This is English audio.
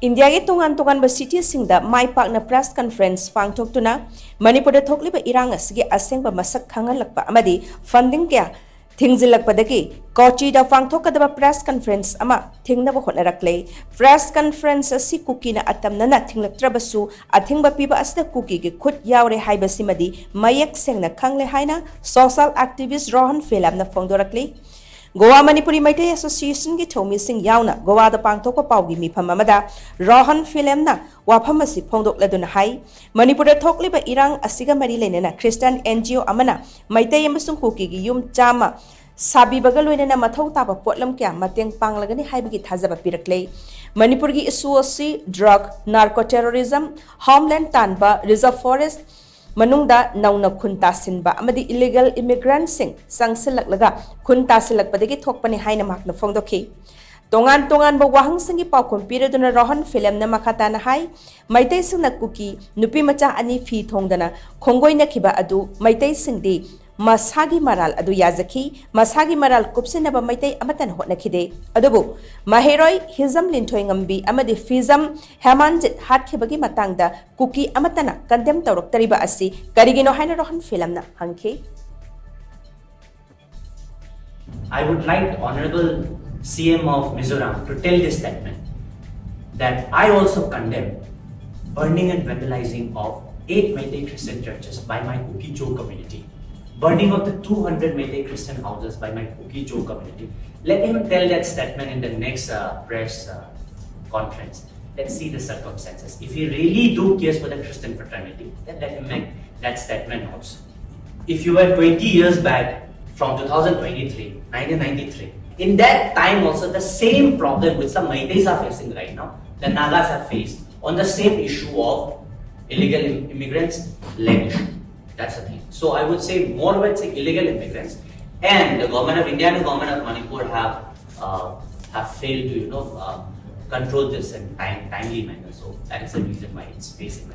India ge TONGANBA cities-singda mai pakna press conference PANGTHOKTUNA MANIPUR da THOKLIBA IRANG ASIGI ASHENGBA MASHAK KHANGHALLAKPA AMADI funding kya THINGJILLAKPADAGI KOCHI da PANGTHOKKADABA press conference ama THINGNABA HOTNARAKLE press conference asi Kuki na ATAMNANA THINGLAKTRABASU Athingba Piba Asida Kuki ge Khut Yaore HAIBASIMADI MAYEK SHENG KHANGLE HAINA social activist ROHAN PHILEM na PHONGDORAKLI Goa Manipuri Maitai Association gi thomi sing yauna Goa da pangthokpa paugi mifam amada ROHAN PHILEM na wafam asi phongdokladuna hai Manipur da thokliba irang asiga mari leinena Christian NGO amana Maitai amasung Kuki gi yum chama sabi baga loinena mathau taba potlam kya mateng panglagani haibagi thajaba pirakle Manipur gi issue asi drug narco-terrorism homeland tanba reserve forest Manungda nauna khunta sinba amadi illegal immigrants sing sangsilaklaga khunta silakpadagi thokpani haina makna phongdokhi tongan ba wahang singi paukhom piraduna ROHAN PHILEM na makata na hai maitai singna Kuki nupi macha ani phi thongdana khongoi na khiba adu maitai singdi masagi maral adu yazaki masagi maral kupsinaba maitai amatan hotna khide adubu maheroi hizam linthoi ngambi amadi fizam hemanjit hatkibagi matangda Kuki amatana condemn tawrok tariba asi karigino haina ROHAN PHILEM na hangke I would like Honorable CM of Mizoram to tell this statement that I also condemn burning and vandalizing of 8 Meitei Christian churches by my Kuki Joe community. Burning of the 200 Meitei Christian houses by my Kuki Joe community. Let him tell that statement in the next press conference. Let's see the circumstances. If he really do cares for the Christian fraternity, then let him make that statement also. If you were 20 years back from 2023, 1993, in that time also the same problem which the Meiteis are facing right now, the Nagas have faced on the same issue of illegal immigrants, land issue. That's the thing. So I would say more towards illegal immigrants, and the government of India and the government of Manipur have failed to control this in timely manner. So that is the reason why it's facing.